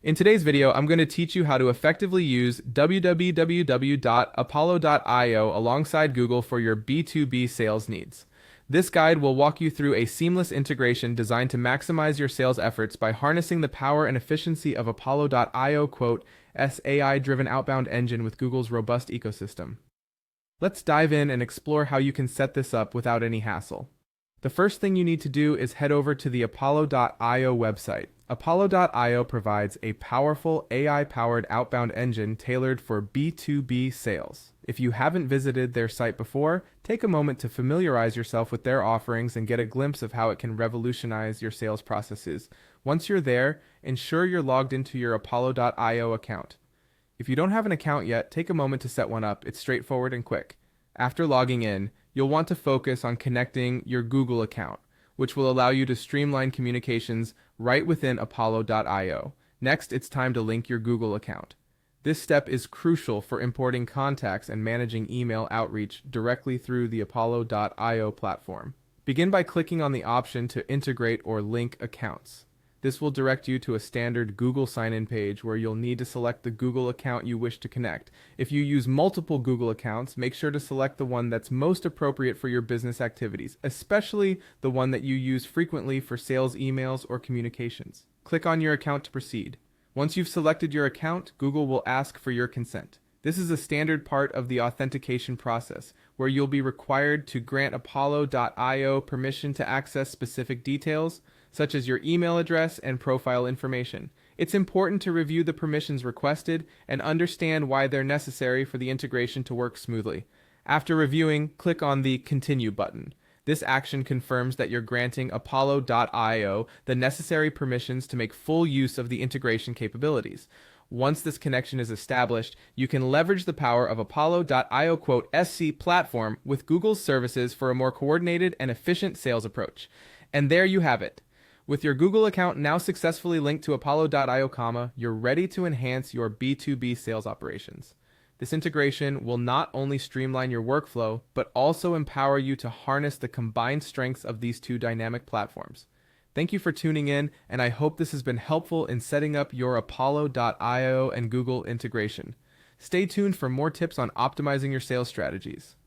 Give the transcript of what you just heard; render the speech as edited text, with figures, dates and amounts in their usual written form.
In today's video, I'm going to teach you how to effectively use www.apollo.io alongside Google for your B2B sales needs. This guide will walk you through a seamless integration designed to maximize your sales efforts by harnessing the power and efficiency of Apollo.io, AI-driven outbound engine with Google's robust ecosystem. Let's dive in and explore how you can set this up without any hassle. The first thing you need to do is head over to the Apollo.io website. Apollo.io provides a powerful AI-powered outbound engine tailored for B2B sales. If you haven't visited their site before, take a moment to familiarize yourself with their offerings and get a glimpse of how it can revolutionize your sales processes. Once you're there, ensure you're logged into your Apollo.io account. If you don't have an account yet, take a moment to set one up. It's straightforward and quick. After logging in, you'll want to focus on connecting your Google account, which will allow you to streamline communications right within Apollo.io. Next, it's time to link your Google account. This step is crucial for importing contacts and managing email outreach directly through the Apollo.io platform. Begin by clicking on the option to integrate or link accounts. This will direct you to a standard Google sign-in page where you'll need to select the Google account you wish to connect. If you use multiple Google accounts, make sure to select the one that's most appropriate for your business activities, especially the one that you use frequently for sales emails or communications. Click on your account to proceed. Once you've selected your account, Google will ask for your consent. This is a standard part of the authentication process, where you'll be required to grant Apollo.io permission to access specific details, such as your email address and profile information. It's important to review the permissions requested and understand why they're necessary for the integration to work smoothly. After reviewing, click on the Continue button. This action confirms that you're granting Apollo.io the necessary permissions to make full use of the integration capabilities. Once this connection is established, you can leverage the power of Apollo.io SC platform with Google's services for a more coordinated and efficient sales approach. And there you have it. With your Google account now successfully linked to Apollo.io, you're ready to enhance your B2B sales operations. This integration will not only streamline your workflow, but also empower you to harness the combined strengths of these two dynamic platforms. Thank you for tuning in, and I hope this has been helpful in setting up your Apollo.io and Google integration. Stay tuned for more tips on optimizing your sales strategies.